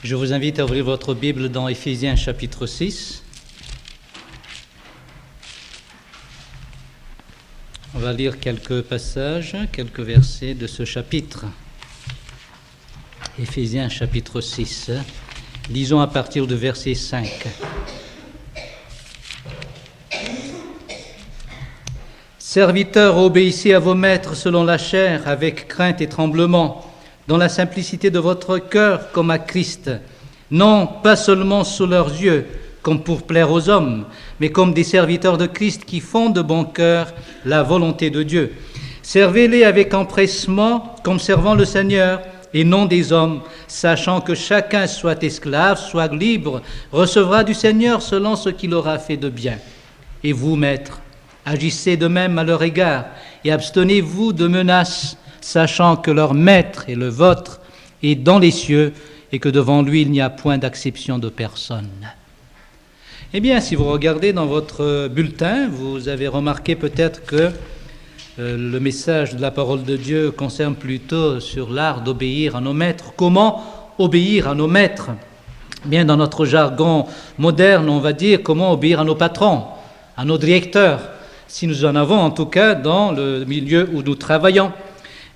Je vous invite à ouvrir votre Bible dans Éphésiens chapitre 6. On va lire quelques passages, quelques versets de ce chapitre. Éphésiens chapitre 6. Lisons à partir du verset 5. Serviteurs, obéissez à vos maîtres selon la chair, avec crainte et tremblement, dans la simplicité de votre cœur comme à Christ, non pas seulement sous leurs yeux, comme pour plaire aux hommes, mais comme des serviteurs de Christ qui font de bon cœur la volonté de Dieu. Servez-les avec empressement, comme servant le Seigneur, et non des hommes, sachant que chacun soit esclave, soit libre, recevra du Seigneur selon ce qu'il aura fait de bien. Et vous, maîtres, agissez de même à leur égard, et abstenez-vous de menaces, sachant que leur maître et le vôtre est dans les cieux, et que devant lui il n'y a point d'acception de personne. Eh bien, si vous regardez dans votre bulletin, vous avez remarqué peut-être que le message de la parole de Dieu concerne plutôt sur l'art d'obéir à nos maîtres. Comment obéir à nos maîtres ? Bien, dans notre jargon moderne, on va dire comment obéir à nos patrons, à nos directeurs, si nous en avons en tout cas dans le milieu où nous travaillons.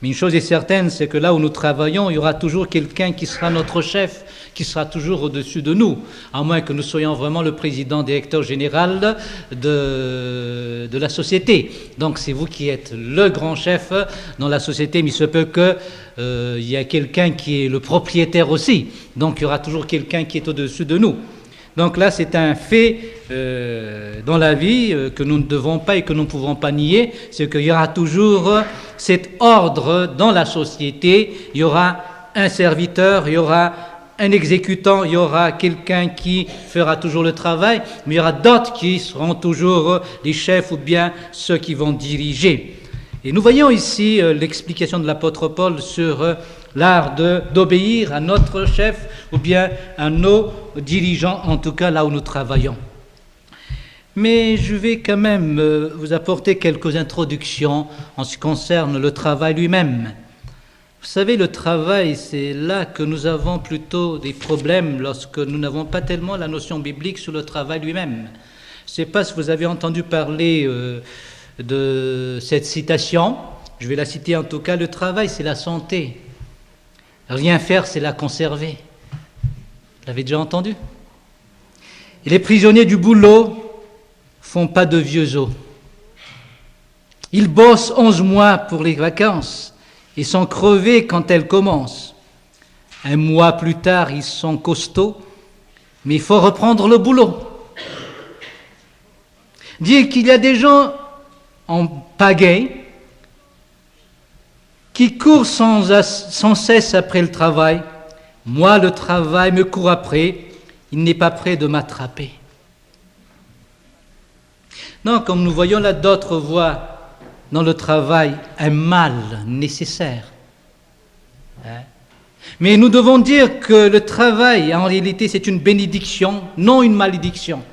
Mais une chose est certaine, c'est que là où nous travaillons, il y aura toujours quelqu'un qui sera notre chef, qui sera toujours au-dessus de nous, à moins que nous soyons vraiment le président, directeur général de la société. Donc c'est vous qui êtes le grand chef dans la société, mais il se peut qu'il y a quelqu'un qui est le propriétaire aussi. Donc il y aura toujours quelqu'un qui est au-dessus de nous. Donc là, c'est un fait dans la vie que nous ne devons pas et que nous ne pouvons pas nier, c'est qu'il y aura toujours cet ordre dans la société, il y aura un serviteur, il y aura un exécutant, il y aura quelqu'un qui fera toujours le travail, mais il y aura d'autres qui seront toujours les chefs ou bien ceux qui vont diriger. Et nous voyons ici l'explication de l'apôtre Paul sur l'art d'obéir à notre chef ou bien à nos dirigeants, en tout cas là où nous travaillons. Mais je vais quand même vous apporter quelques introductions en ce qui concerne le travail lui-même. Vous savez, le travail, c'est là que nous avons plutôt des problèmes lorsque nous n'avons pas tellement la notion biblique sur le travail lui-même. Je ne sais pas si vous avez entendu parler de cette citation. Je vais la citer en tout cas. Le travail, c'est la santé. Rien faire, c'est la conserver. Vous l'avez déjà entendu ? Et les prisonniers du boulot font pas de vieux os. Ils bossent 11 mois pour les vacances et sont crevés quand elles commencent. Un mois plus tard, ils sont costauds, mais il faut reprendre le boulot. Dire qu'il y a des gens en pagaie qui courent sans cesse après le travail. Moi, le travail me court après, il n'est pas prêt de m'attraper. Non, comme nous voyons là, d'autres voient dans le travail un mal nécessaire. Mais nous devons dire que le travail, en réalité, c'est une bénédiction, non une malédiction.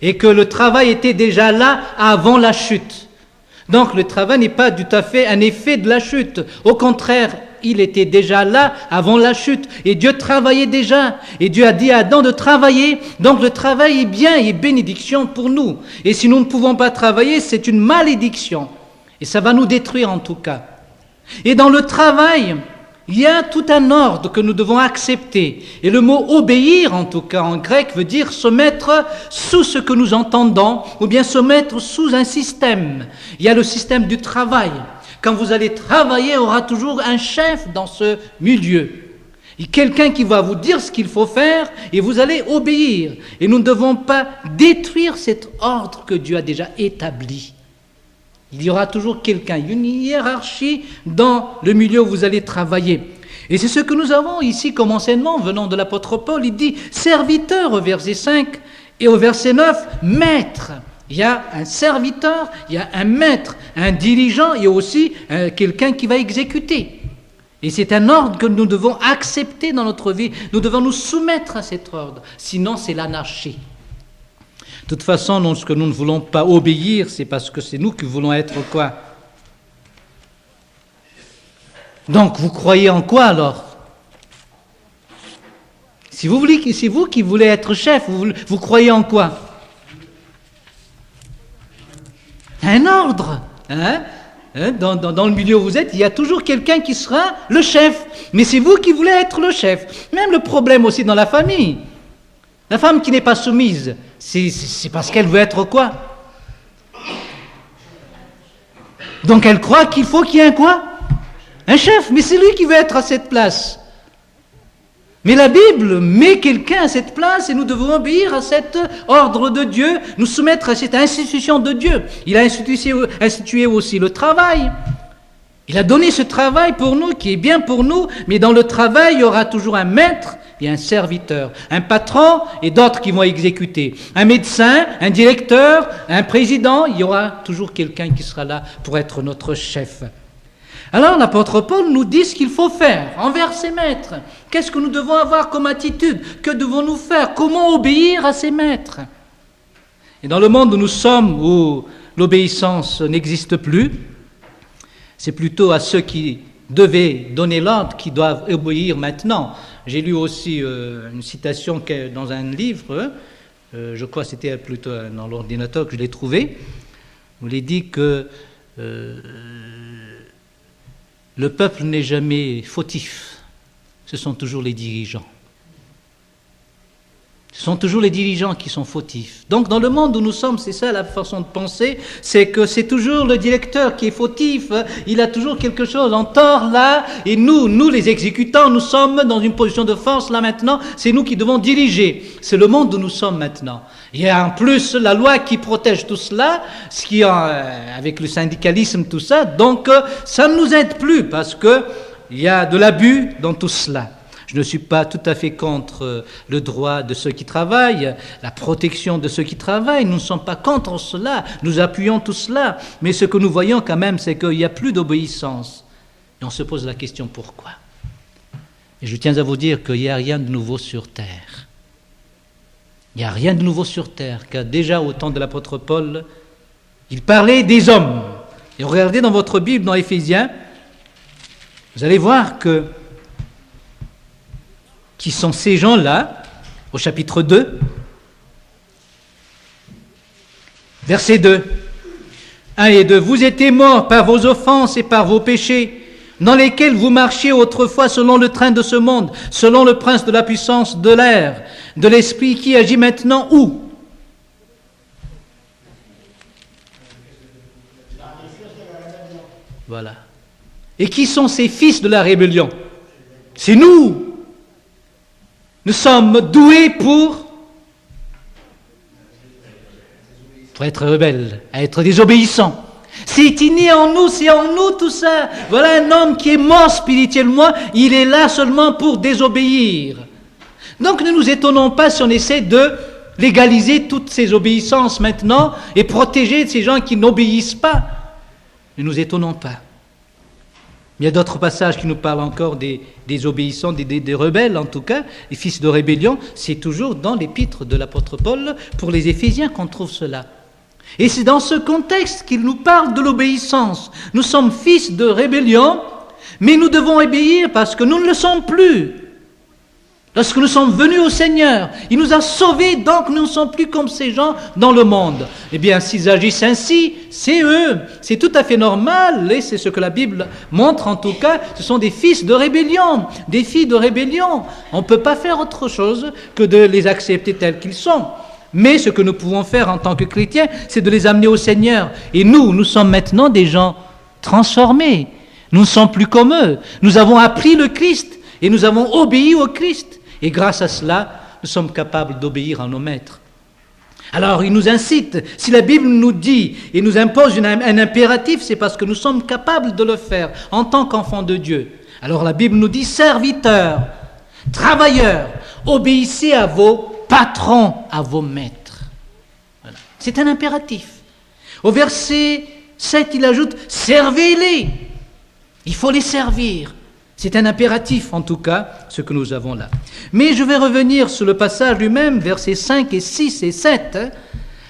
Et que le travail était déjà là avant la chute. Donc le travail n'est pas tout à fait un effet de la chute. Au contraire, il était déjà là avant la chute. Et Dieu travaillait déjà. Et Dieu a dit à Adam de travailler. Donc le travail est bien et bénédiction pour nous. Et si nous ne pouvons pas travailler, c'est une malédiction. Et ça va nous détruire en tout cas. Et dans le travail, il y a tout un ordre que nous devons accepter. Et le mot obéir, en tout cas en grec, veut dire se mettre sous ce que nous entendons, ou bien se mettre sous un système. Il y a le système du travail. Quand vous allez travailler, il y aura toujours un chef dans ce milieu. Et quelqu'un qui va vous dire ce qu'il faut faire et vous allez obéir. Et nous ne devons pas détruire cet ordre que Dieu a déjà établi. Il y aura toujours quelqu'un, une hiérarchie dans le milieu où vous allez travailler. Et c'est ce que nous avons ici comme enseignement venant de l'apôtre Paul. Il dit serviteur au verset 5 et au verset 9, maître. Il y a un serviteur, il y a un maître, un dirigeant et aussi quelqu'un qui va exécuter. Et c'est un ordre que nous devons accepter dans notre vie. Nous devons nous soumettre à cet ordre, sinon c'est l'anarchie. De toute façon, lorsque nous ne voulons pas obéir, c'est parce que c'est nous qui voulons être quoi ? Donc, vous croyez en quoi alors ? C'est vous qui voulez être chef, vous croyez en quoi? Un ordre. Dans le milieu où vous êtes, il y a toujours quelqu'un qui sera le chef. Mais c'est vous qui voulez être le chef. Même le problème aussi dans la famille. La femme qui n'est pas soumise, c'est parce qu'elle veut être quoi? Donc elle croit qu'il faut qu'il y ait un quoi? Un chef, mais c'est lui qui veut être à cette place. Mais la Bible met quelqu'un à cette place et nous devons obéir à cet ordre de Dieu, nous soumettre à cette institution de Dieu. Il a institué aussi le travail. Il a donné ce travail pour nous, qui est bien pour nous, mais dans le travail, il y aura toujours un maître et un serviteur, un patron et d'autres qui vont exécuter. Un médecin, un directeur, un président, il y aura toujours quelqu'un qui sera là pour être notre chef. Alors l'apôtre Paul nous dit ce qu'il faut faire envers ses maîtres. Qu'est-ce que nous devons avoir comme attitude? Que devons-nous faire? Comment obéir à ses maîtres? Et dans le monde où nous sommes, où l'obéissance n'existe plus, c'est plutôt à ceux qui devaient donner l'ordre qui doivent obéir maintenant. J'ai lu aussi une citation dans un livre, je crois que c'était plutôt dans l'ordinateur que je l'ai trouvé, où il est dit que le peuple n'est jamais fautif, ce sont toujours les dirigeants. Ce sont toujours les dirigeants qui sont fautifs. Donc dans le monde où nous sommes, c'est ça la façon de penser, c'est que c'est toujours le directeur qui est fautif, il a toujours quelque chose en tort là, et nous les exécutants, nous sommes dans une position de force là maintenant, c'est nous qui devons diriger. C'est le monde où nous sommes maintenant. Il y a en plus la loi qui protège tout cela, ce qui avec le syndicalisme, tout ça, donc ça ne nous aide plus parce que il y a de l'abus dans tout cela. Je ne suis pas tout à fait contre le droit de ceux qui travaillent, la protection de ceux qui travaillent, nous ne sommes pas contre cela, nous appuyons tout cela, mais ce que nous voyons quand même, c'est qu'il n'y a plus d'obéissance. Et on se pose la question pourquoi? Et je tiens à vous dire qu'il n'y a rien de nouveau sur terre. Il n'y a rien de nouveau sur terre, car déjà au temps de l'apôtre Paul, il parlait des hommes. Et regardez dans votre Bible, dans Éphésiens, vous allez voir qui sont ces gens-là, au chapitre 2, verset 2, 1 et 2. Vous étiez morts par vos offenses et par vos péchés, dans lesquels vous marchiez autrefois selon le train de ce monde, selon le prince de la puissance de l'air, de l'esprit qui agit maintenant où? Voilà. Et qui sont ces fils de la rébellion? C'est nous. Nous sommes doués pour être rebelles, à être désobéissants. C'est inné en nous, c'est en nous tout ça. Voilà un homme qui est mort spirituellement, il est là seulement pour désobéir. Donc ne nous étonnons pas si on essaie de légaliser toutes ces obéissances maintenant et protéger ces gens qui n'obéissent pas. Ne nous étonnons pas. Il y a d'autres passages qui nous parlent encore des obéissants, des rebelles en tout cas, les fils de rébellion. C'est toujours dans l'épître de l'apôtre Paul pour les Éphésiens qu'on trouve cela. Et c'est dans ce contexte qu'il nous parle de l'obéissance. Nous sommes fils de rébellion, mais nous devons obéir parce que nous ne le sommes plus. Lorsque nous sommes venus au Seigneur, il nous a sauvés, donc nous ne sommes plus comme ces gens dans le monde. Eh bien, s'ils agissent ainsi, c'est eux. C'est tout à fait normal, et c'est ce que la Bible montre en tout cas. Ce sont des fils de rébellion, des filles de rébellion. On ne peut pas faire autre chose que de les accepter tels qu'ils sont. Mais ce que nous pouvons faire en tant que chrétiens, c'est de les amener au Seigneur. Et nous sommes maintenant des gens transformés. Nous ne sommes plus comme eux. Nous avons appris le Christ et nous avons obéi au Christ. Et grâce à cela, nous sommes capables d'obéir à nos maîtres. Alors, il nous incite. Si la Bible nous dit et nous impose un impératif, c'est parce que nous sommes capables de le faire en tant qu'enfants de Dieu. Alors, la Bible nous dit, serviteurs, travailleurs, obéissez à vos patrons, à vos maîtres. Voilà. C'est un impératif. Au verset 7, il ajoute, servez-les. Il faut les servir. C'est un impératif, en tout cas, ce que nous avons là. Mais je vais revenir sur le passage lui-même, versets 5 et 6 et 7.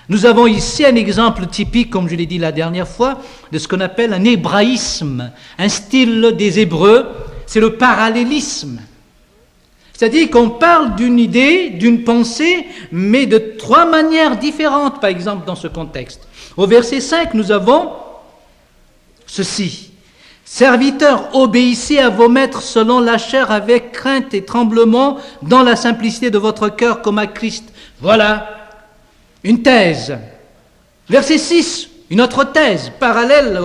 Nous avons ici un exemple typique, comme je l'ai dit la dernière fois, de ce qu'on appelle un hébraïsme, un style des Hébreux, c'est le parallélisme. C'est-à-dire qu'on parle d'une idée, d'une pensée, mais de trois manières différentes, par exemple, dans ce contexte. Au verset 5, nous avons ceci. Serviteurs, obéissez à vos maîtres selon la chair avec crainte et tremblement dans la simplicité de votre cœur comme à Christ. Voilà une thèse. Verset 6, une autre thèse parallèle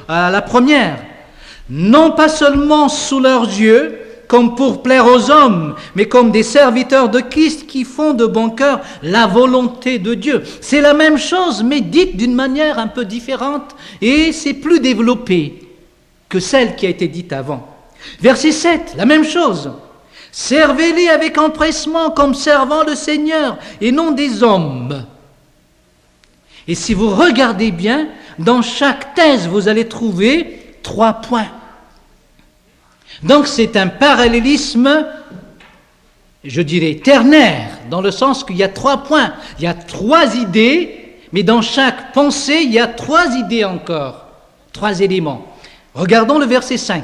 à la première. Non pas seulement sous leurs yeux, comme pour plaire aux hommes, mais comme des serviteurs de Christ qui font de bon cœur la volonté de Dieu. C'est la même chose, mais dite d'une manière un peu différente, et c'est plus développé que celle qui a été dite avant. Verset 7, la même chose. Servez-les avec empressement comme servant le Seigneur et non des hommes. Et si vous regardez bien, dans chaque thèse, vous allez trouver 3 points. Donc c'est un parallélisme, je dirais, ternaire, dans le sens qu'il y a 3 points. Il y a 3 idées, mais dans chaque pensée, il y a 3 idées encore, 3 éléments. Regardons le verset 5.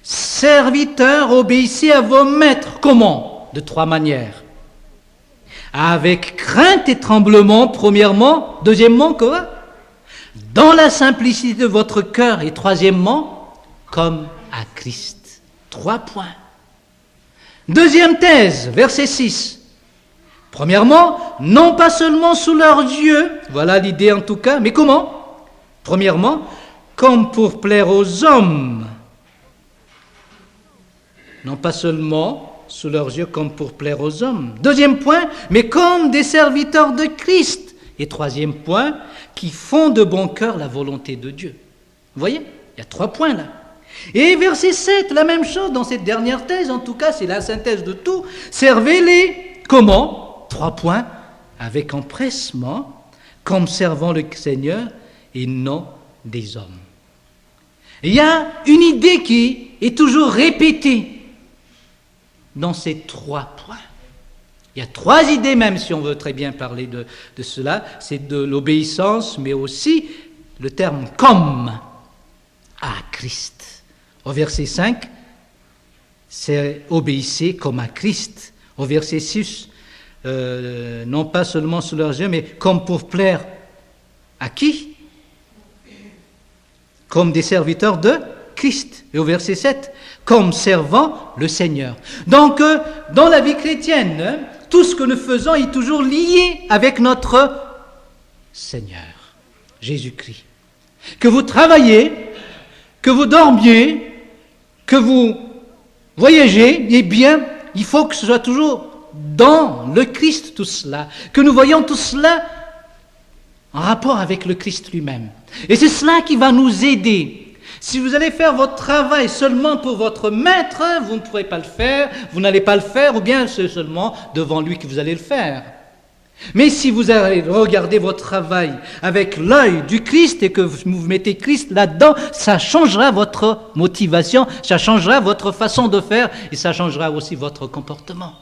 Serviteurs, obéissez à vos maîtres. Comment? De 3 manières. Avec crainte et tremblement, premièrement. Deuxièmement, quoi? Dans la simplicité de votre cœur. Et troisièmement, comme à Christ. 3 points. Deuxième thèse, verset 6. Premièrement, non pas seulement sous leurs yeux, voilà l'idée en tout cas, mais comment? Premièrement, comme pour plaire aux hommes. Non pas seulement sous leurs yeux comme pour plaire aux hommes. Deuxième point, mais comme des serviteurs de Christ. Et troisième point, qui font de bon cœur la volonté de Dieu. Vous voyez? Il y a 3 points là. Et verset 7, la même chose dans cette dernière thèse, en tout cas c'est la synthèse de tout. Servez-les, comment? 3 points, avec empressement, comme servant le Seigneur et non des hommes. Il y a une idée qui est toujours répétée dans ces 3 points. Il y a 3 idées même, si on veut très bien parler de cela, c'est de l'obéissance, mais aussi le terme « comme » à Christ. Au verset 5, c'est « obéissez comme à Christ ». Au verset 6, non pas seulement sous leurs yeux, mais comme pour plaire à qui? Comme des serviteurs de Christ. Et au verset 7, comme servant le Seigneur. Donc, dans la vie chrétienne, tout ce que nous faisons est toujours lié avec notre Seigneur, Jésus-Christ. Que vous travaillez, que vous dormiez, que vous voyagez, eh bien, il faut que ce soit toujours dans le Christ tout cela. Que nous voyons tout cela en rapport avec le Christ lui-même. Et c'est cela qui va nous aider. Si vous allez faire votre travail seulement pour votre maître, vous ne pourrez pas le faire, vous n'allez pas le faire, ou bien c'est seulement devant lui que vous allez le faire. Mais si vous allez regarder votre travail avec l'œil du Christ et que vous mettez Christ là-dedans, ça changera votre motivation, ça changera votre façon de faire et ça changera aussi votre comportement.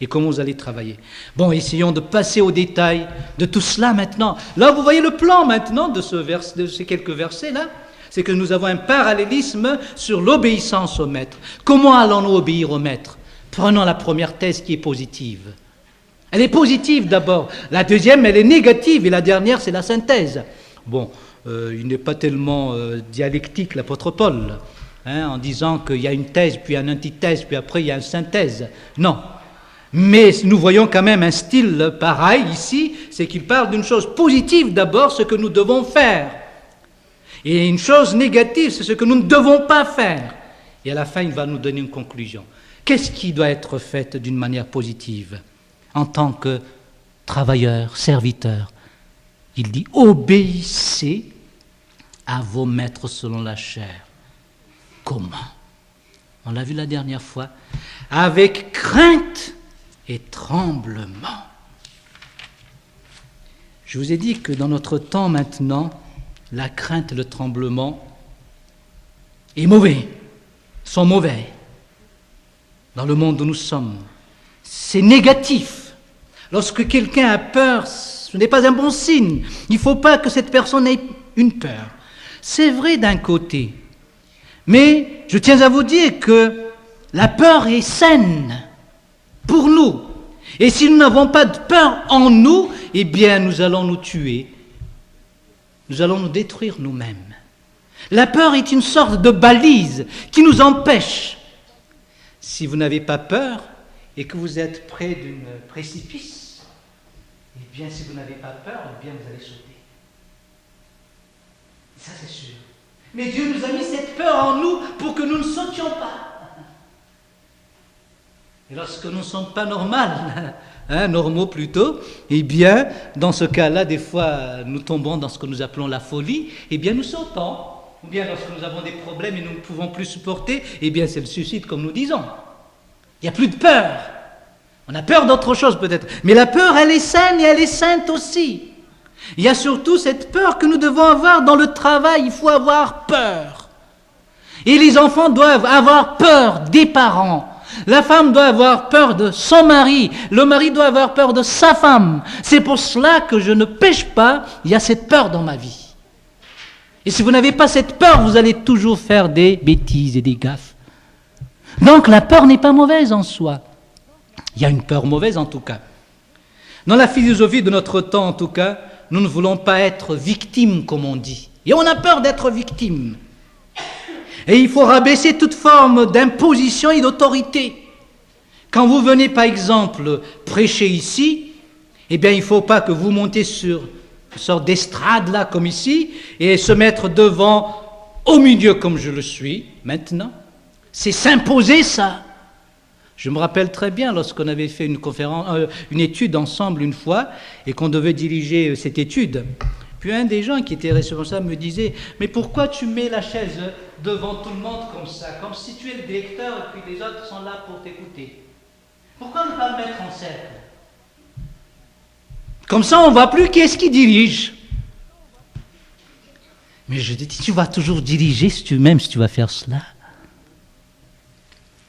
Et comment vous allez travailler. Bon, essayons de passer aux détails de tout cela maintenant. Là, vous voyez le plan maintenant de ces quelques versets-là. C'est que nous avons un parallélisme sur l'obéissance au maître. Comment allons-nous obéir au maître? Prenons la première thèse qui est positive. Elle est positive d'abord. La deuxième, elle est négative. Et la dernière, c'est la synthèse. Bon, il n'est pas tellement dialectique, l'apôtre Paul, en disant qu'il y a une thèse, puis une antithèse, puis après il y a une synthèse. Non. Mais nous voyons quand même un style pareil ici, c'est qu'il parle d'une chose positive d'abord, ce que nous devons faire. Et une chose négative, c'est ce que nous ne devons pas faire. Et à la fin, il va nous donner une conclusion. Qu'est-ce qui doit être fait d'une manière positive en tant que travailleur, serviteur? Il dit, obéissez à vos maîtres selon la chair. Comment? On l'a vu la dernière fois. Avec crainte et tremblement. Je vous ai dit que dans notre temps maintenant, la crainte et le tremblement sont mauvais dans le monde où nous sommes. C'est négatif. Lorsque quelqu'un a peur, ce n'est pas un bon signe. Il ne faut pas que cette personne ait une peur. C'est vrai d'un côté, mais je tiens à vous dire que La peur est saine pour nous. Et si nous n'avons pas de peur en nous, eh bien nous allons nous tuer. Nous allons nous détruire nous-mêmes. La peur est une sorte de balise qui nous empêche. Si vous n'avez pas peur et que vous êtes près d'un précipice, eh bien si vous n'avez pas peur, eh bien vous allez sauter. Ça c'est sûr. Mais Dieu nous a mis cette peur en nous pour que nous ne sautions pas. Et lorsque nous ne sommes pas normaux plutôt, eh bien, dans ce cas-là, des fois, nous tombons dans ce que nous appelons la folie, eh bien, nous sautons. Ou bien, lorsque nous avons des problèmes et nous ne pouvons plus supporter, eh bien, c'est le suicide, comme nous disons. Il n'y a plus de peur. On a peur d'autre chose, peut-être. Mais la peur, elle est saine et elle est sainte aussi. Il y a surtout cette peur que nous devons avoir dans le travail. Il faut avoir peur. Et les enfants doivent avoir peur des parents. La femme doit avoir peur de son mari, le mari doit avoir peur de sa femme. C'est pour cela que je ne pêche pas, il y a cette peur dans ma vie. Et si vous n'avez pas cette peur, vous allez toujours faire des bêtises et des gaffes. Donc la peur n'est pas mauvaise en soi. Il y a une peur mauvaise en tout cas. Dans la philosophie de notre temps en tout cas, nous ne voulons pas être victimes comme on dit. Et on a peur d'être victime. Et il faut rabaisser toute forme d'imposition et d'autorité. Quand vous venez, par exemple, prêcher ici, eh bien, il ne faut pas que vous montez sur une sorte d'estrade, là, comme ici, et se mettre devant, au milieu, comme je le suis, maintenant. C'est s'imposer, ça. Je me rappelle très bien, lorsqu'on avait fait une étude ensemble une fois, et qu'on devait diriger cette étude. Puis un des gens qui était responsable me disait « Mais pourquoi tu mets la chaise devant tout le monde comme ça, comme si tu es le directeur et puis les autres sont là pour t'écouter? Pourquoi ne pas le mettre en cercle? Comme ça, on ne voit plus qui est-ce qui dirige. » Mais je dis « Tu vas toujours diriger si tu vas faire cela. »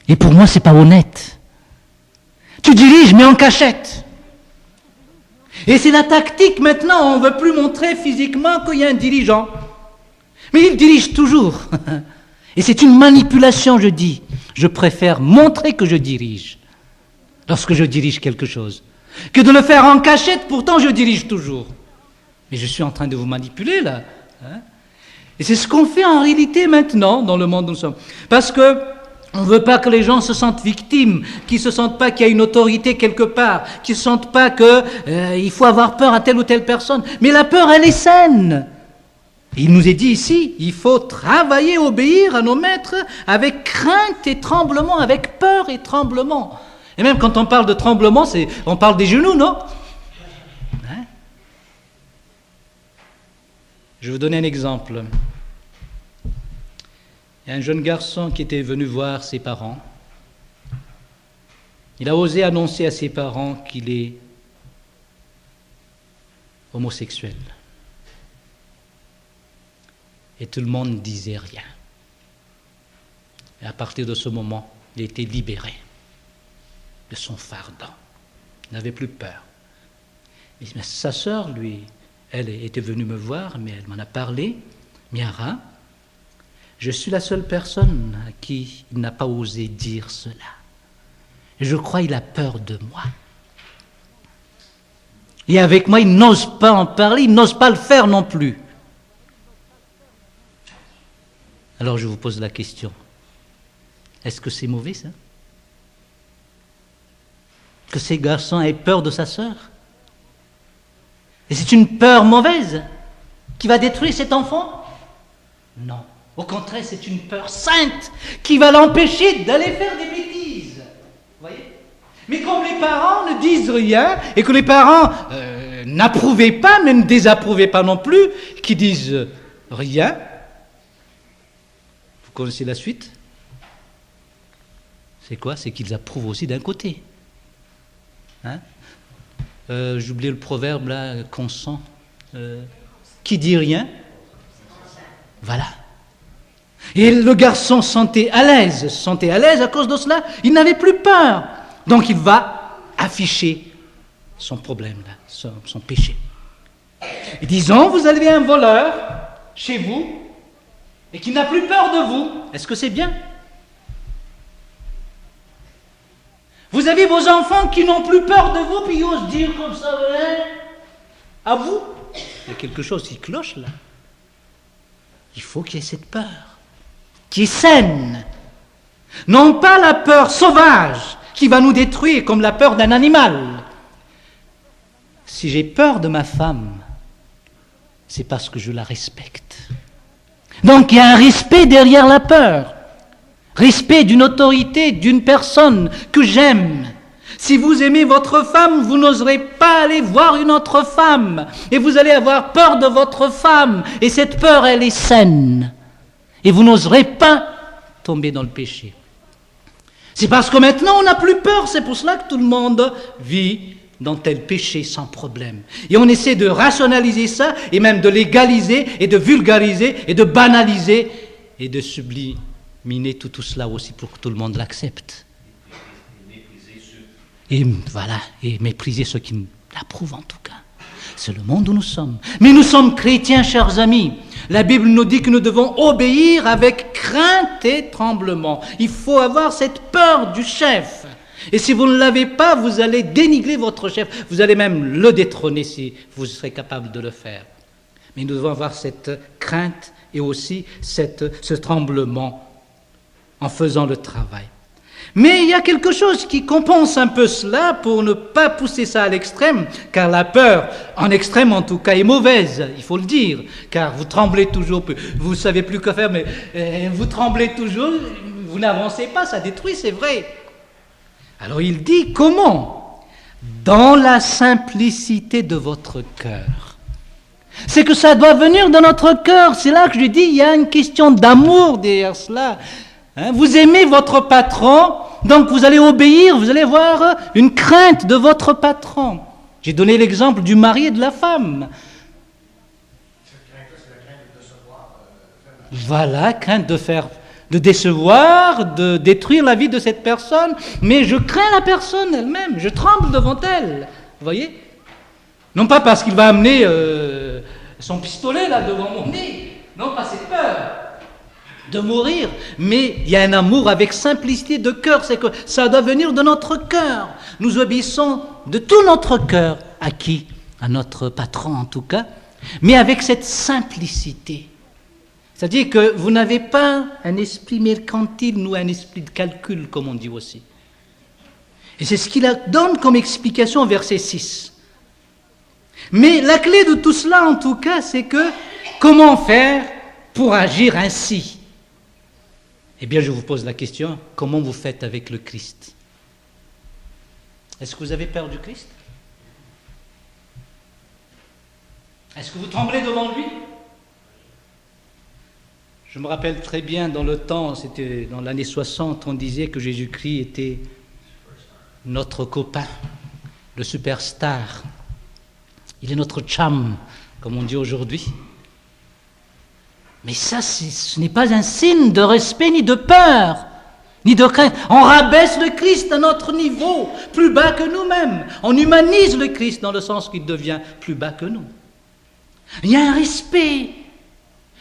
Et pour moi, ce n'est pas honnête. Tu diriges, mais en cachette. Et c'est la tactique maintenant, on ne veut plus montrer physiquement qu'il y a un dirigeant. Mais il dirige toujours. Et c'est une manipulation, je dis. Je préfère montrer que je dirige, lorsque je dirige quelque chose, que de le faire en cachette, pourtant je dirige toujours. Mais je suis en train de vous manipuler là. Et c'est ce qu'on fait en réalité maintenant, dans le monde où nous sommes. Parce que on ne veut pas que les gens se sentent victimes, qu'ils ne se sentent pas qu'il y a une autorité quelque part, qu'ils ne se sentent pas qu'il faut avoir peur à telle ou telle personne. Mais la peur, elle est saine. Il nous est dit ici, il faut travailler, obéir à nos maîtres avec crainte et tremblement, avec peur et tremblement. Et même quand on parle de tremblement, on parle des genoux, non? Je vais vous donner un exemple. Il y a un jeune garçon qui était venu voir ses parents. Il a osé annoncer à ses parents qu'il est homosexuel. Et tout le monde ne disait rien. Et à partir de ce moment, il a été libéré de son fardeau. Il n'avait plus peur. Mais sa sœur, lui, elle était venue me voir, mais elle m'en a parlé, Miara. Je suis la seule personne à qui il n'a pas osé dire cela. Et je crois qu'il a peur de moi. Et avec moi, il n'ose pas en parler, il n'ose pas le faire non plus. Alors je vous pose la question. Est-ce que c'est mauvais, ça? Que ces garçons aient peur de sa sœur? Et c'est une peur mauvaise qui va détruire cet enfant? Non. Au contraire, c'est une peur sainte qui va l'empêcher d'aller faire des bêtises. Vous voyez? Mais comme les parents ne disent rien, et que les parents n'approuvaient pas, mais ne désapprouvaient pas non plus, qui disent rien, vous connaissez la suite? C'est quoi? C'est qu'ils approuvent aussi d'un côté. J'ai oublié le proverbe là, consent. Qui dit rien? Voilà. Et le garçon se sentait à l'aise à cause de cela. Il n'avait plus peur. Donc il va afficher son problème, là, son péché. Et disons, vous avez un voleur chez vous et qui n'a plus peur de vous. Est-ce que c'est bien? Vous avez vos enfants qui n'ont plus peur de vous, puis ils osent dire comme ça, hein, à vous. Il y a quelque chose qui cloche là. Il faut qu'il y ait cette peur, qui est saine. Non pas la peur sauvage, qui va nous détruire comme la peur d'un animal. Si j'ai peur de ma femme, c'est parce que je la respecte. Donc il y a un respect derrière la peur. Respect d'une autorité, d'une personne que j'aime. Si vous aimez votre femme, vous n'oserez pas aller voir une autre femme. Et vous allez avoir peur de votre femme. Et cette peur, elle est saine. Et vous n'oserez pas tomber dans le péché. C'est parce que maintenant, on n'a plus peur. C'est pour cela que tout le monde vit dans tel péché sans problème. Et on essaie de rationaliser ça, et même de légaliser, et de vulgariser, et de banaliser, et de sublimer tout cela aussi pour que tout le monde l'accepte. Et voilà, et mépriser ceux qui l'approuvent en tout cas. C'est le monde où nous sommes. Mais nous sommes chrétiens, chers amis. La Bible nous dit que nous devons obéir avec crainte et tremblement. Il faut avoir cette peur du chef. Et si vous ne l'avez pas, vous allez dénigrer votre chef. Vous allez même le détrôner si vous serez capable de le faire. Mais nous devons avoir cette crainte et aussi ce tremblement en faisant le travail. Mais il y a quelque chose qui compense un peu cela pour ne pas pousser ça à l'extrême, car la peur, en extrême en tout cas, est mauvaise, il faut le dire, car vous tremblez toujours, vous ne savez plus quoi faire, mais vous tremblez toujours, vous n'avancez pas, ça détruit, c'est vrai. Alors il dit comment ? Dans la simplicité de votre cœur. C'est que ça doit venir de notre cœur, c'est là que je dis, il y a une question d'amour derrière cela. Hein, vous aimez votre patron, donc vous allez obéir, vous allez avoir une crainte de votre patron. J'ai donné l'exemple du mari et de la femme. Voilà, crainte de décevoir, de détruire la vie de cette personne, mais je crains la personne elle-même, je tremble devant elle. Vous voyez ? Non pas parce qu'il va amener son pistolet là devant mon nez, non pas cette peur de mourir, mais il y a un amour avec simplicité de cœur, c'est que ça doit venir de notre cœur. Nous obéissons de tout notre cœur à qui ? À notre patron en tout cas, mais avec cette simplicité. C'est-à-dire que vous n'avez pas un esprit mercantile ou un esprit de calcul, comme on dit aussi. Et c'est ce qu'il donne comme explication au verset 6. Mais la clé de tout cela, en tout cas, c'est que comment faire pour agir ainsi ? Eh bien, je vous pose la question, comment vous faites avec le Christ ? Est-ce que vous avez peur du Christ ? Est-ce que vous tremblez devant lui ? Je me rappelle très bien, dans le temps, c'était dans l'année 60, on disait que Jésus-Christ était notre copain, le superstar. Il est notre chum, comme on dit aujourd'hui. Mais ça, ce n'est pas un signe de respect ni de peur, ni de crainte. On rabaisse le Christ à notre niveau, plus bas que nous-mêmes. On humanise le Christ dans le sens qu'il devient plus bas que nous. Il y a un respect.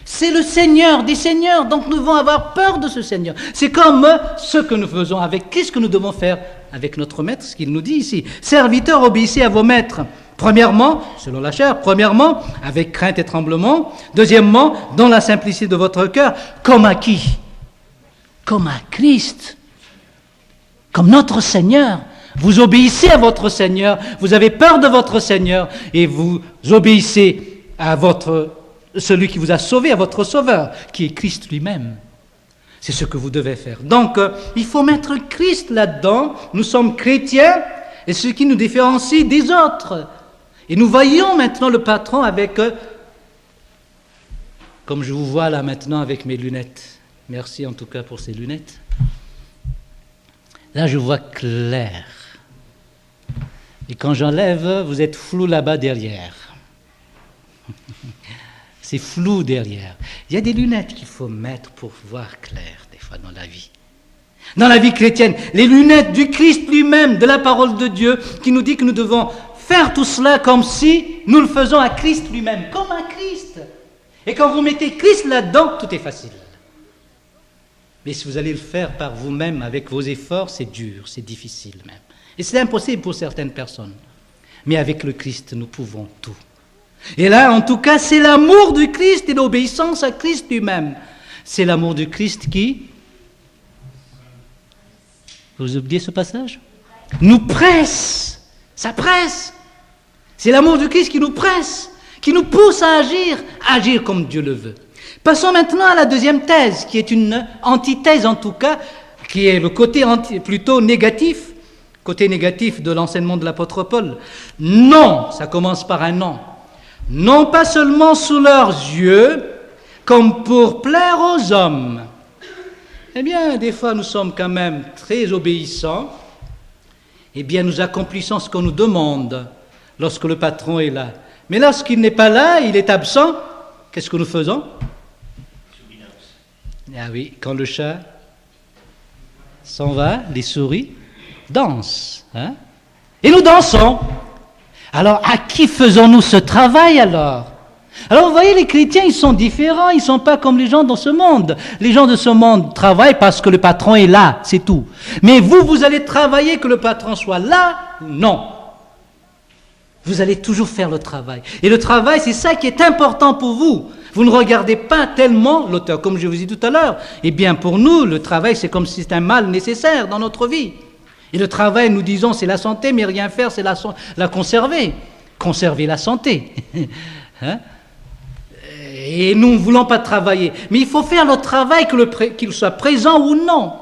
C'est le Seigneur des Seigneurs, donc nous devons avoir peur de ce Seigneur. C'est comme ce que nous faisons avec Christ, que nous devons faire avec notre Maître, ce qu'il nous dit ici. Serviteurs, obéissez à vos maîtres. Premièrement, selon la chair, premièrement, avec crainte et tremblement. Deuxièmement, dans la simplicité de votre cœur, comme à qui ? Comme à Christ, comme notre Seigneur. Vous obéissez à votre Seigneur, vous avez peur de votre Seigneur et vous obéissez à celui qui vous a sauvé, à votre Sauveur, qui est Christ lui-même. C'est ce que vous devez faire. Donc, il faut mettre Christ là-dedans. Nous sommes chrétiens et ce qui nous différencie des autres. Et nous voyons maintenant le patron avec, comme je vous vois là maintenant avec mes lunettes. Merci en tout cas pour ces lunettes. Là, je vois clair. Et quand j'enlève, vous êtes flou là-bas derrière. C'est flou derrière. Il y a des lunettes qu'il faut mettre pour voir clair, des fois, dans la vie. Dans la vie chrétienne, les lunettes du Christ lui-même, de la parole de Dieu, qui nous dit que nous devons faire tout cela comme si nous le faisons à Christ lui-même, comme à Christ. Et quand vous mettez Christ là-dedans, tout est facile. Mais si vous allez le faire par vous-même, avec vos efforts, c'est dur, c'est difficile même. Et c'est impossible pour certaines personnes. Mais avec le Christ, nous pouvons tout. Et là, en tout cas, c'est l'amour du Christ et l'obéissance à Christ lui-même. C'est l'amour du Christ qui... Vous oubliez ce passage? Nous presse. Ça presse. C'est l'amour du Christ qui nous presse, qui nous pousse à agir comme Dieu le veut. Passons maintenant à la deuxième thèse, qui est une antithèse en tout cas, qui est le côté plutôt négatif, côté négatif de l'enseignement de l'apôtre Paul. Non, ça commence par un non. Non pas seulement sous leurs yeux, comme pour plaire aux hommes. Eh bien, des fois, nous sommes quand même très obéissants. Eh bien, nous accomplissons ce qu'on nous demande lorsque le patron est là. Mais lorsqu'il n'est pas là, il est absent, qu'est-ce que nous faisons? Ah oui, quand le chat s'en va, les souris dansent. Hein? Et nous dansons. Alors, à qui faisons-nous ce travail alors? Alors, vous voyez, les chrétiens, ils sont différents, ils ne sont pas comme les gens dans ce monde. Les gens de ce monde travaillent parce que le patron est là, c'est tout. Mais vous, vous allez travailler que le patron soit là ou non. Vous allez toujours faire le travail. Et le travail, c'est ça qui est important pour vous. Vous ne regardez pas tellement l'auteur, comme je vous ai dit tout à l'heure. Eh bien, pour nous, le travail, c'est comme si c'était un mal nécessaire dans notre vie. Et le travail, nous disons, c'est la santé, mais rien faire, c'est la conserver. Conserver la santé. Hein? Et nous ne voulons pas travailler. Mais il faut faire le travail, qu'il soit présent ou non.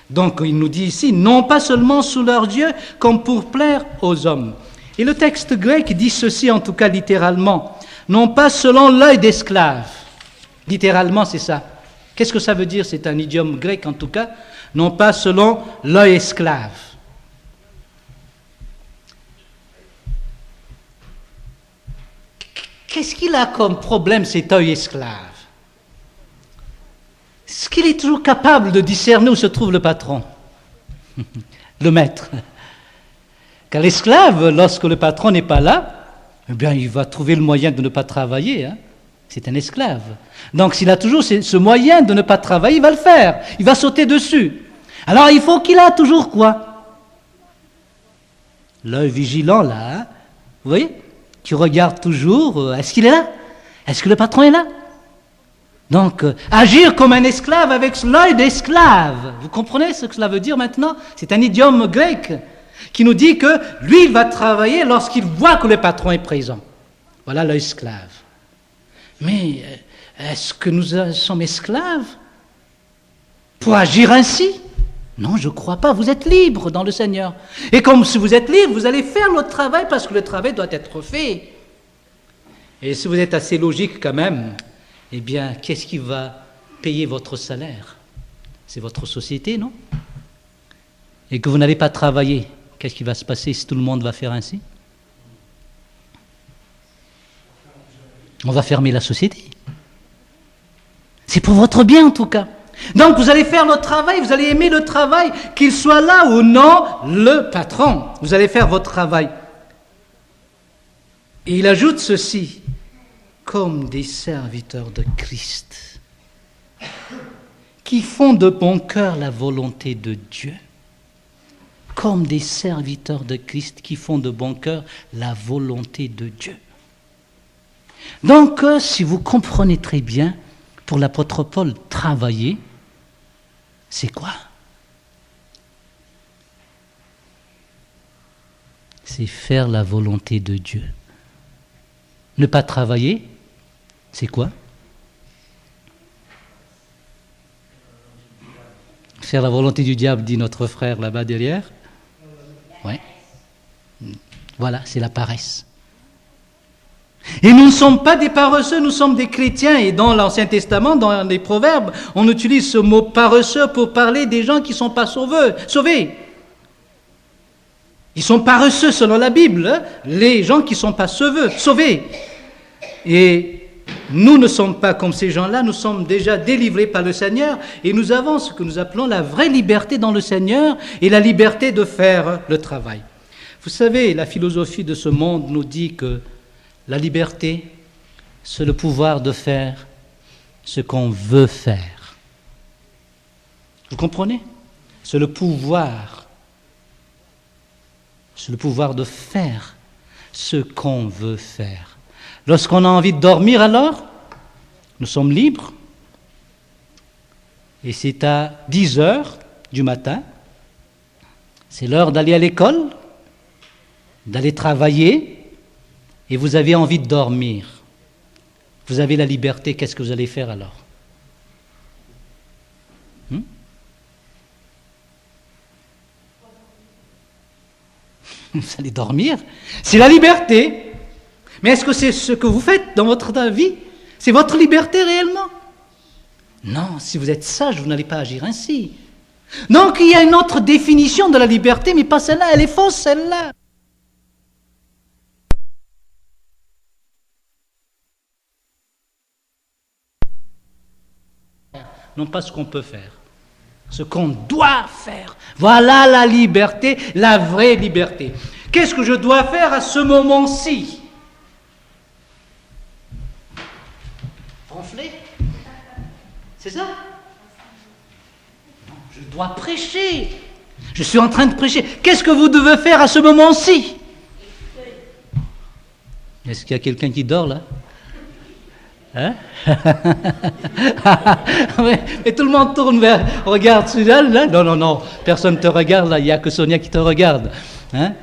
Donc, il nous dit ici, non pas seulement sous leurs yeux, comme pour plaire aux hommes. Et le texte grec dit ceci, en tout cas littéralement, non pas selon l'œil d'esclave. Littéralement, c'est ça. Qu'est-ce que ça veut dire? C'est un idiome grec, en tout cas. Non pas selon l'œil esclave. Qu'est-ce qu'il a comme problème, cet œil esclave? Est-ce qu'il est toujours capable de discerner où se trouve le patron? Le maître. Car l'esclave, lorsque le patron n'est pas là, eh bien, il va trouver le moyen de ne pas travailler. Hein? C'est un esclave. Donc, s'il a toujours ce moyen de ne pas travailler, il va le faire. Il va sauter dessus. Alors, il faut qu'il a toujours quoi? L'œil vigilant, là. Hein? Vous voyez? Qui regarde toujours. Est-ce qu'il est là? Est-ce que le patron est là? Donc, agir comme un esclave avec l'œil d'esclave. Vous comprenez ce que cela veut dire maintenant? C'est un idiome grec qui nous dit que lui, il va travailler lorsqu'il voit que le patron est présent. Voilà l'œil esclave. Mais est-ce que nous sommes esclaves pour agir ainsi? Non, je ne crois pas. Vous êtes libres dans le Seigneur. Et comme si vous êtes libres, vous allez faire le travail parce que le travail doit être fait. Et si vous êtes assez logique quand même, eh bien, qu'est-ce qui va payer votre salaire? C'est votre société, non? Et que vous n'allez pas travailler. Qu'est-ce qui va se passer si tout le monde va faire ainsi? On va fermer la société. C'est pour votre bien en tout cas. Donc vous allez faire le travail, vous allez aimer le travail, qu'il soit là ou non le patron. Vous allez faire votre travail. Et il ajoute ceci, comme des serviteurs de Christ, qui font de bon cœur la volonté de Dieu. Comme des serviteurs de Christ qui font de bon cœur la volonté de Dieu. Donc, si vous comprenez très bien, pour l'apôtre Paul, travailler, c'est quoi? C'est faire la volonté de Dieu. Ne pas travailler, c'est quoi? Faire la volonté du diable, dit notre frère là-bas derrière. Ouais. Voilà, c'est la paresse. Et nous ne sommes pas des paresseux, nous sommes des chrétiens. Et dans l'Ancien Testament, dans les Proverbes, on utilise ce mot paresseux pour parler des gens qui ne sont pas sauvés. Ils sont paresseux selon la Bible, hein, les gens qui ne sont pas sauvés. Et nous ne sommes pas comme ces gens-là, nous sommes déjà délivrés par le Seigneur et nous avons ce que nous appelons la vraie liberté dans le Seigneur et la liberté de faire le travail. Vous savez, la philosophie de ce monde nous dit que la liberté, c'est le pouvoir de faire ce qu'on veut faire. Vous comprenez? C'est le pouvoir. C'est le pouvoir de faire ce qu'on veut faire. Lorsqu'on a envie de dormir, alors, nous sommes libres. Et c'est à 10 heures du matin. C'est l'heure d'aller à l'école, d'aller travailler, et vous avez envie de dormir. Vous avez la liberté, qu'est-ce que vous allez faire alors? Vous allez dormir. C'est la liberté. Mais est-ce que c'est ce que vous faites dans votre vie? C'est votre liberté réellement? Non, si vous êtes sage, vous n'allez pas agir ainsi. Donc il y a une autre définition de la liberté, mais pas celle-là, elle est fausse celle-là. Non pas ce qu'on peut faire, ce qu'on doit faire. Voilà la liberté, la vraie liberté. Qu'est-ce que je dois faire à ce moment-ci? Ronfler? C'est ça? Non, je dois prêcher. Je suis en train de prêcher. Qu'est-ce que vous devez faire à ce moment-ci? Est-ce qu'il y a quelqu'un qui dort là? Hein? Et tout le monde tourne vers, regarde celui-là, là. Non, personne ne te regarde là, il n'y a que Sonia qui te regarde. Hein?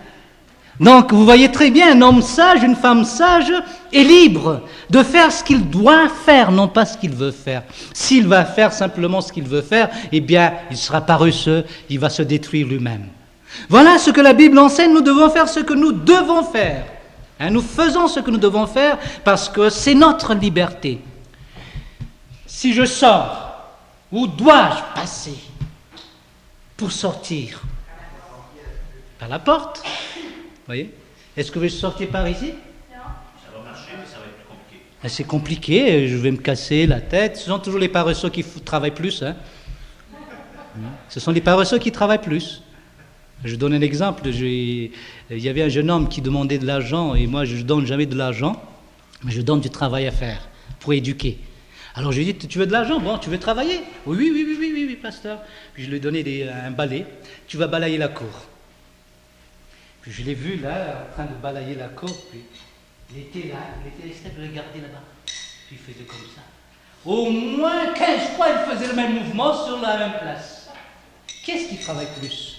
Donc vous voyez très bien, un homme sage, une femme sage est libre de faire ce qu'il doit faire, non pas ce qu'il veut faire. S'il va faire simplement ce qu'il veut faire, eh bien il sera paresseux, il va se détruire lui-même. Voilà ce que la Bible enseigne, nous devons faire ce que nous devons faire. Nous faisons ce que nous devons faire parce que c'est notre liberté. Si je sors, où dois-je passer pour sortir? Par la porte. Vous voyez? Est-ce que je vais sortir par ici? Non. Ça va marcher, mais ça va être plus compliqué. C'est compliqué, je vais me casser la tête. Ce sont toujours les paresseux qui travaillent plus. Hein. Ce sont les paresseux qui travaillent plus. Je donne un exemple. Il y avait un jeune homme qui demandait de l'argent, et moi je ne donne jamais de l'argent, mais je donne du travail à faire pour éduquer. Alors je lui ai dit, tu veux de l'argent? Bon, tu veux travailler? Oui, pasteur. Puis je lui ai donné un balai. Tu vas balayer la cour. Puis je l'ai vu là, en train de balayer la cour, puis il était là, il était regardé là-bas. Puis il faisait comme ça. Au moins 15 fois, il faisait le même mouvement sur la même place. Qu'est-ce qui travaille plus?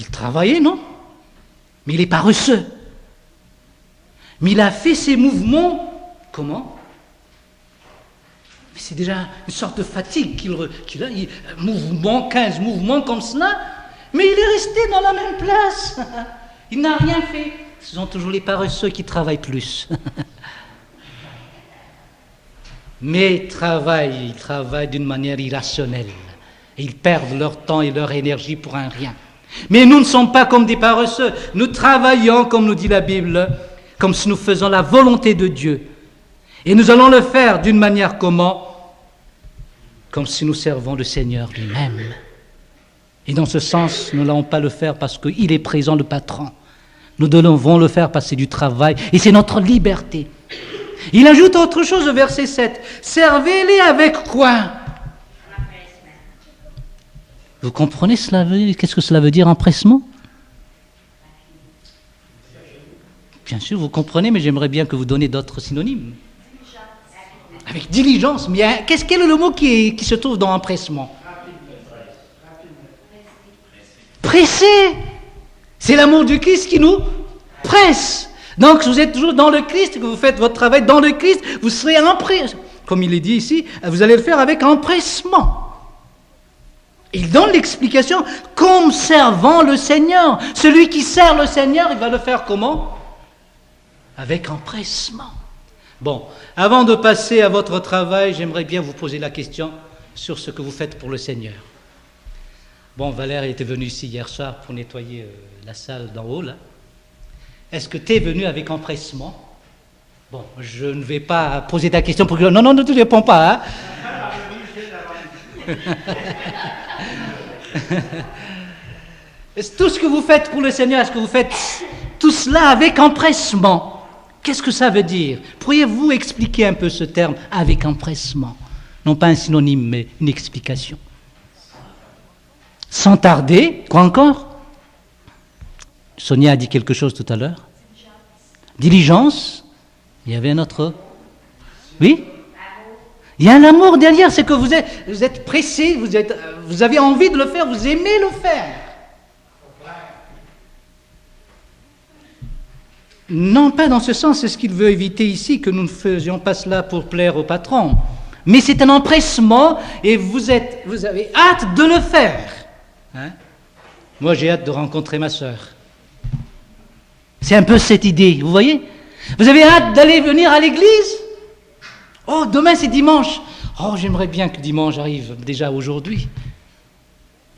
Il travaillait, non? Mais il est paresseux. Mais il a fait ses mouvements, comment? Mais c'est déjà une sorte de fatigue qu'il a. Mouvement, 15 mouvements comme cela, mais il est resté dans la même place. Il n'a rien fait. Ce sont toujours les paresseux qui travaillent plus. Mais ils travaillent d'une manière irrationnelle. Et ils perdent leur temps et leur énergie pour un rien. Mais nous ne sommes pas comme des paresseux. Nous travaillons, comme nous dit la Bible, comme si nous faisions la volonté de Dieu. Et nous allons le faire d'une manière comment? Comme si nous servons le Seigneur lui-même. Et dans ce sens, nous n'allons pas le faire parce qu'il est présent, le patron. Nous devons le faire parce que c'est du travail et c'est notre liberté. Il ajoute autre chose au verset 7. Servez-les avec quoi? Vous comprenez qu'est-ce que cela veut dire, empressement? Bien sûr, vous comprenez, mais j'aimerais bien que vous donniez d'autres synonymes. Avec diligence. Mais quel est le mot qui se trouve dans empressement? Pressé. C'est l'amour du Christ qui nous presse. Donc, vous êtes toujours dans le Christ, que vous faites votre travail dans le Christ, vous serez empressé. Comme il est dit ici, vous allez le faire avec empressement. Il donne l'explication comme servant le Seigneur. Celui qui sert le Seigneur, il va le faire comment? Avec empressement. Bon, avant de passer à votre travail, j'aimerais bien vous poser la question sur ce que vous faites pour le Seigneur. Bon, Valère était venu ici hier soir pour nettoyer la salle d'en haut, là. Est-ce que tu es venu avec empressement? Bon, je ne vais pas poser ta question pour que... Non, ne te réponds pas, hein. Est-ce tout ce que vous faites pour le Seigneur, est-ce que vous faites tout cela avec empressement? Qu'est-ce que ça veut dire? Pourriez-vous expliquer un peu ce terme avec empressement? Non pas un synonyme, mais une explication. Sans tarder, quoi encore? Sonia a dit quelque chose tout à l'heure. Diligence. Il y avait un autre. Oui? Il y a un amour derrière, c'est que vous êtes pressé, vous avez envie de le faire, vous aimez le faire. Non, pas dans ce sens, c'est ce qu'il veut éviter ici, que nous ne faisions pas cela pour plaire au patron. Mais c'est un empressement et vous avez hâte de le faire. Hein? Moi, j'ai hâte de rencontrer ma sœur. C'est un peu cette idée, vous voyez? Vous avez hâte d'aller venir à l'église? Oh, demain c'est dimanche. Oh, j'aimerais bien que dimanche arrive déjà aujourd'hui.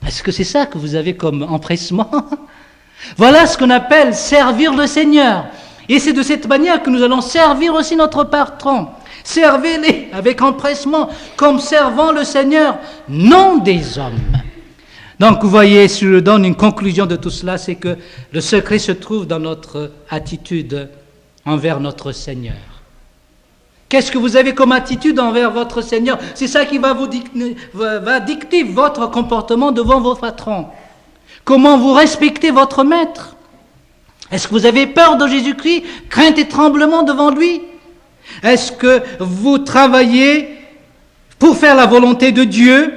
Est-ce que c'est ça que vous avez comme empressement? Voilà ce qu'on appelle servir le Seigneur. Et c'est de cette manière que nous allons servir aussi notre patron. Servez-les avec empressement, comme servant le Seigneur, non des hommes. Donc vous voyez, si je donne une conclusion de tout cela, c'est que le secret se trouve dans notre attitude envers notre Seigneur. Qu'est-ce que vous avez comme attitude envers votre Seigneur? C'est ça qui va dicter votre comportement devant vos patrons. Comment vous respectez votre maître? Est-ce que vous avez peur de Jésus-Christ, crainte et tremblement devant lui? Est-ce que vous travaillez pour faire la volonté de Dieu,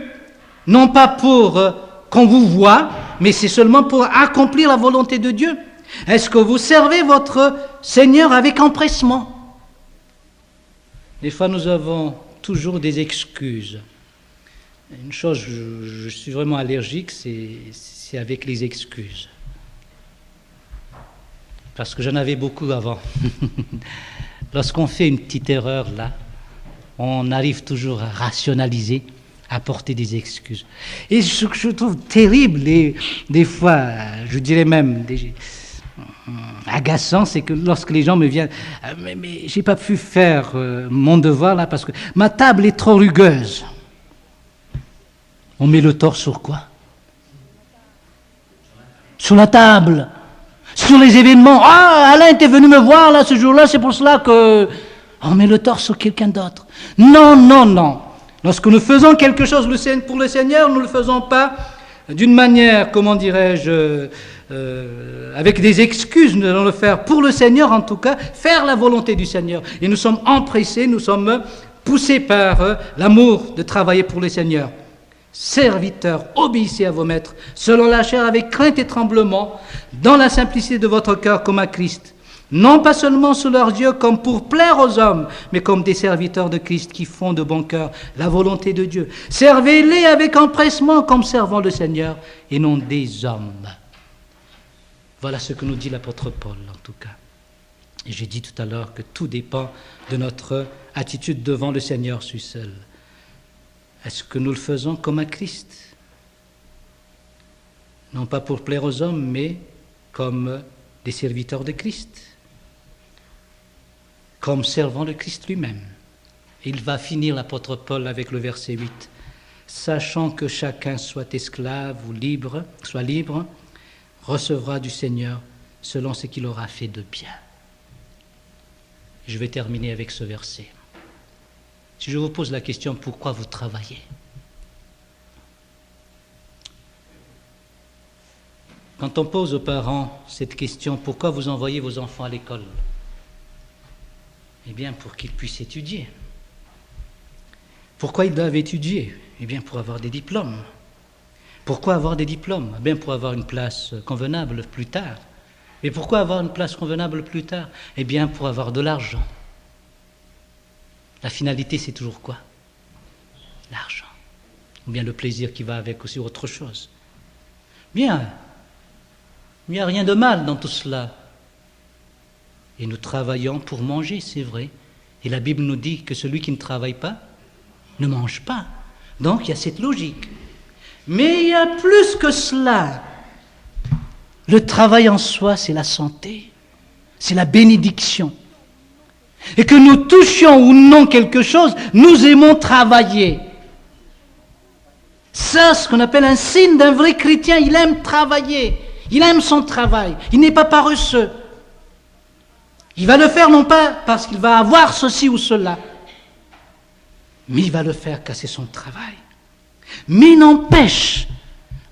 non pas pour qu'on vous voie, mais c'est seulement pour accomplir la volonté de Dieu? Est-ce que vous servez votre Seigneur avec empressement? Des fois, nous avons toujours des excuses. Une chose, je suis vraiment allergique, c'est avec les excuses. Parce que j'en avais beaucoup avant. Lorsqu'on fait une petite erreur, là, on arrive toujours à rationaliser, à porter des excuses. Et ce que je trouve terrible, et des fois, je dirais même agaçant, c'est que lorsque les gens me viennent, mais j'ai pas pu faire mon devoir là parce que ma table est trop rugueuse. On met le tort sur quoi? Sur la table, sur les événements. Ah, Alain était venu me voir là ce jour-là, c'est pour cela que on met le tort sur quelqu'un d'autre. Non, non, non. Lorsque nous faisons quelque chose pour le Seigneur, nous ne le faisons pas d'une manière, comment dirais-je, avec des excuses. Nous allons le faire pour le Seigneur, en tout cas, faire la volonté du Seigneur. Et nous sommes empressés, nous sommes poussés par l'amour de travailler pour le Seigneur. Serviteurs, obéissez à vos maîtres, selon la chair, avec crainte et tremblement, dans la simplicité de votre cœur comme à Christ. Non pas seulement sous leurs yeux comme pour plaire aux hommes, mais comme des serviteurs de Christ qui font de bon cœur la volonté de Dieu. Servez-les avec empressement comme servant le Seigneur et non des hommes. Voilà ce que nous dit l'apôtre Paul en tout cas. Et j'ai dit tout à l'heure que tout dépend de notre attitude devant le Seigneur seul. Est-ce que nous le faisons comme à Christ? Non pas pour plaire aux hommes, mais comme des serviteurs de Christ, comme servant le Christ lui-même. Il va finir l'apôtre Paul avec le verset 8. Sachant que chacun soit esclave ou libre, recevra du Seigneur selon ce qu'il aura fait de bien. Je vais terminer avec ce verset. Si je vous pose la question, pourquoi vous travaillez? Quand on pose aux parents cette question, pourquoi vous envoyez vos enfants à l'école? Eh bien, pour qu'ils puissent étudier. Pourquoi ils doivent étudier? Eh bien, pour avoir des diplômes. Pourquoi avoir des diplômes? Eh bien, pour avoir une place convenable plus tard. Et pourquoi avoir une place convenable plus tard? Eh bien, pour avoir de l'argent. La finalité, c'est toujours quoi? L'argent. Ou bien le plaisir qui va avec aussi autre chose. Bien. Il n'y a rien de mal dans tout cela. Et nous travaillons pour manger, c'est vrai. Et la Bible nous dit que celui qui ne travaille pas ne mange pas. Donc il y a cette logique. Mais il y a plus que cela. Le travail en soi, c'est la santé. C'est la bénédiction. Et que nous touchions ou non quelque chose, nous aimons travailler. Ça, ce qu'on appelle un signe d'un vrai chrétien, il aime travailler. Il aime son travail. Il n'est pas paresseux. Il va le faire non pas parce qu'il va avoir ceci ou cela, mais il va le faire car c'est son travail. Mais n'empêche,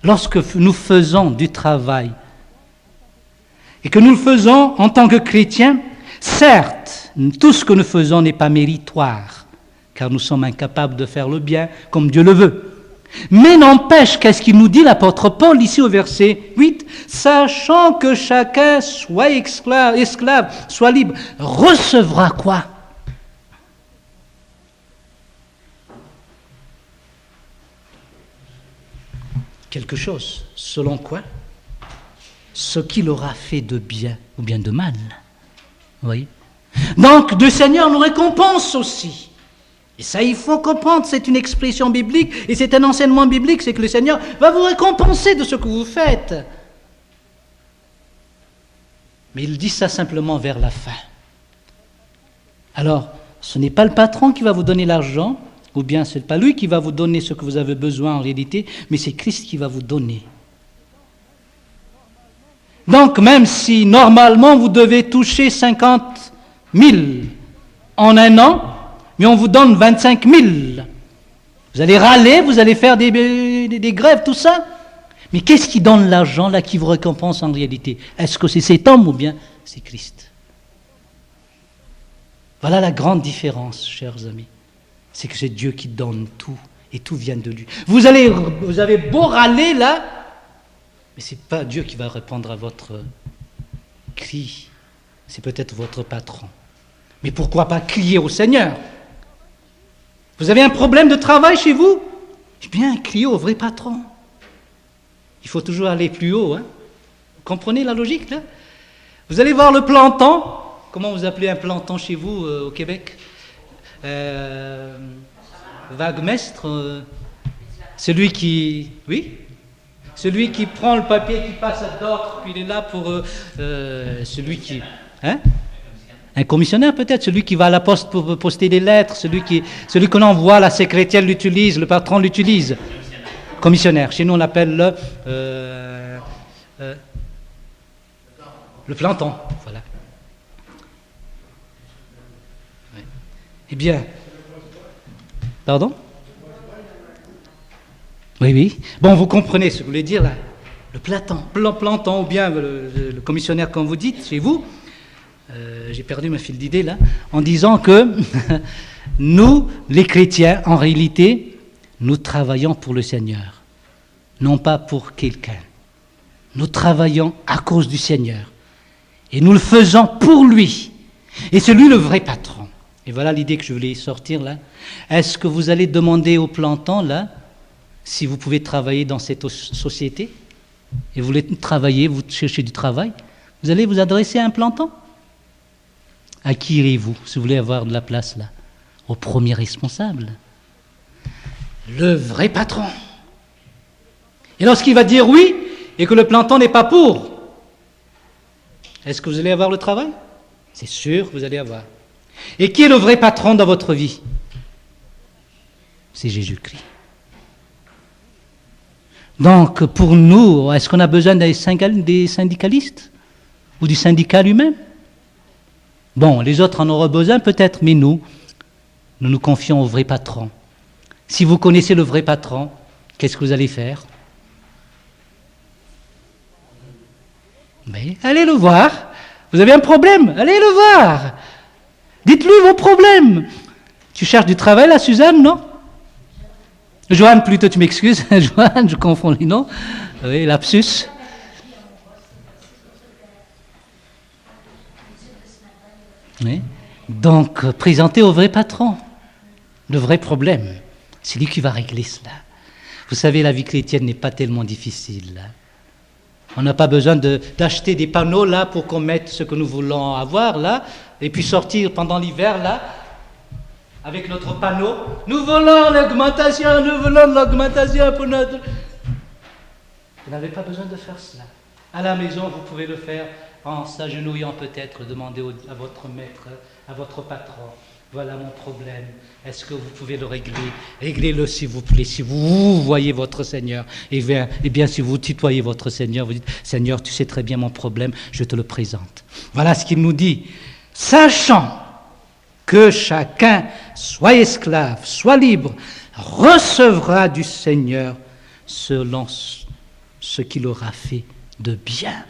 lorsque nous faisons du travail et que nous le faisons en tant que chrétiens, certes, tout ce que nous faisons n'est pas méritoire, car nous sommes incapables de faire le bien comme Dieu le veut. Mais n'empêche, qu'est-ce qu'il nous dit l'apôtre Paul ici au verset 8 ? Sachant que chacun soit esclave, soit libre, recevra quoi ? Quelque chose. Selon quoi ? Ce qu'il aura fait de bien ou bien de mal. Vous voyez ? Donc, le Seigneur nous récompense aussi. Et ça, il faut comprendre, c'est une expression biblique et c'est un enseignement biblique, c'est que le Seigneur va vous récompenser de ce que vous faites. Mais il dit ça simplement vers la fin. Alors, ce n'est pas le patron qui va vous donner l'argent, ou bien ce n'est pas lui qui va vous donner ce que vous avez besoin en réalité, mais c'est Christ qui va vous donner. Donc, même si normalement vous devez toucher 50 000 en un an, mais on vous donne 25 000. Vous allez râler, vous allez faire des grèves, tout ça. Mais qu'est-ce qui donne l'argent là qui vous récompense en réalité ? Est-ce que c'est cet homme ou bien c'est Christ ? Voilà la grande différence, chers amis. C'est que c'est Dieu qui donne tout et tout vient de lui. Vous avez beau râler là, mais ce n'est pas Dieu qui va répondre à votre cri. C'est peut-être votre patron. Mais pourquoi pas crier au Seigneur ? Vous avez un problème de travail chez vous ? Eh bien, criez au vrai patron. Il faut toujours aller plus haut. Hein ? Vous comprenez la logique, là ? Vous allez voir le planton. Comment vous appelez un planton chez vous, au Québec ? Vaguemestre. Celui qui... Oui ? Celui qui prend le papier, qui passe à d'autres, puis il est là pour celui qui... Hein ? Un commissionnaire peut-être, celui qui va à la poste pour poster des lettres, celui qu'on envoie, la secrétaire l'utilise, le patron l'utilise. Commissionnaire. Chez nous on l'appelle le planton. Voilà. Ouais. Eh bien, pardon ? Oui. Bon, vous comprenez ce que je voulais dire là. Le planton, ou bien le commissionnaire comme vous dites chez vous. J'ai perdu ma fil d'idée là, en disant que nous, les chrétiens, en réalité, nous travaillons pour le Seigneur, non pas pour quelqu'un. Nous travaillons à cause du Seigneur. Et nous le faisons pour lui. Et c'est lui le vrai patron. Et voilà l'idée que je voulais sortir là. Est-ce que vous allez demander au planton là, si vous pouvez travailler dans cette société, et vous voulez travailler, vous cherchez du travail, vous allez vous adresser à un planton ? À qui irez-vous, si vous voulez avoir de la place là ? Au premier responsable. Le vrai patron. Et lorsqu'il va dire oui, et que le planton n'est pas pour, est-ce que vous allez avoir le travail ? C'est sûr que vous allez avoir. Et qui est le vrai patron dans votre vie ? C'est Jésus-Christ. Donc, pour nous, est-ce qu'on a besoin des syndicalistes ? Ou du syndicat lui-même ? Bon, les autres en auront besoin peut-être, mais nous nous confions au vrai patron. Si vous connaissez le vrai patron, qu'est-ce que vous allez faire ? Mais allez le voir. Vous avez un problème, allez le voir. Dites-lui vos problèmes. Tu cherches du travail là, Suzanne, non ? Joanne, plutôt, tu m'excuses. Joanne, je confonds les noms. Oui, lapsus. Oui. Donc, présentez au vrai patron le vrai problème. C'est lui qui va régler cela. Vous savez, la vie chrétienne n'est pas tellement difficile. Là. On n'a pas besoin d'acheter des panneaux là pour qu'on mette ce que nous voulons avoir là, et puis sortir pendant l'hiver là, avec notre panneau. Nous voulons l'augmentation pour notre... Vous n'avez pas besoin de faire cela. À la maison, vous pouvez le faire en s'agenouillant peut-être, demander à votre maître, à votre patron, voilà mon problème, est-ce que vous pouvez le régler ? Réglez-le s'il vous plaît, si vous voyez votre Seigneur, et bien si vous tutoyez votre Seigneur, vous dites, Seigneur, tu sais très bien mon problème, je te le présente. Voilà ce qu'il nous dit. sachant que chacun, soit esclave, soit libre, recevra du Seigneur selon ce qu'il aura fait de bien.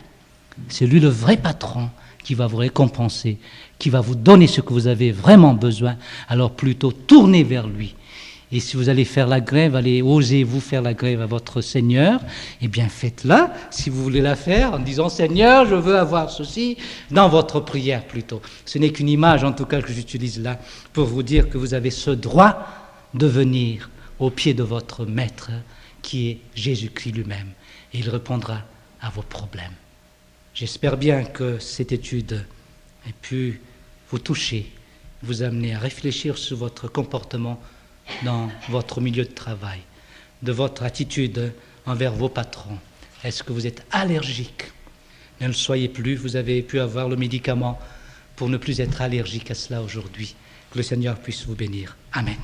C'est lui le vrai patron qui va vous récompenser, qui va vous donner ce que vous avez vraiment besoin. Alors plutôt tournez vers lui. Et si vous allez faire la grève, osez-vous faire la grève à votre Seigneur, eh bien faites-la, si vous voulez la faire, en disant « Seigneur, je veux avoir ceci » dans votre prière plutôt. Ce n'est qu'une image, en tout cas, que j'utilise là, pour vous dire que vous avez ce droit de venir au pied de votre Maître, qui est Jésus-Christ lui-même, et il répondra à vos problèmes. J'espère bien que cette étude ait pu vous toucher, vous amener à réfléchir sur votre comportement dans votre milieu de travail, de votre attitude envers vos patrons. Est-ce que vous êtes allergique? Ne le soyez plus, vous avez pu avoir le médicament pour ne plus être allergique à cela aujourd'hui. Que le Seigneur puisse vous bénir. Amen.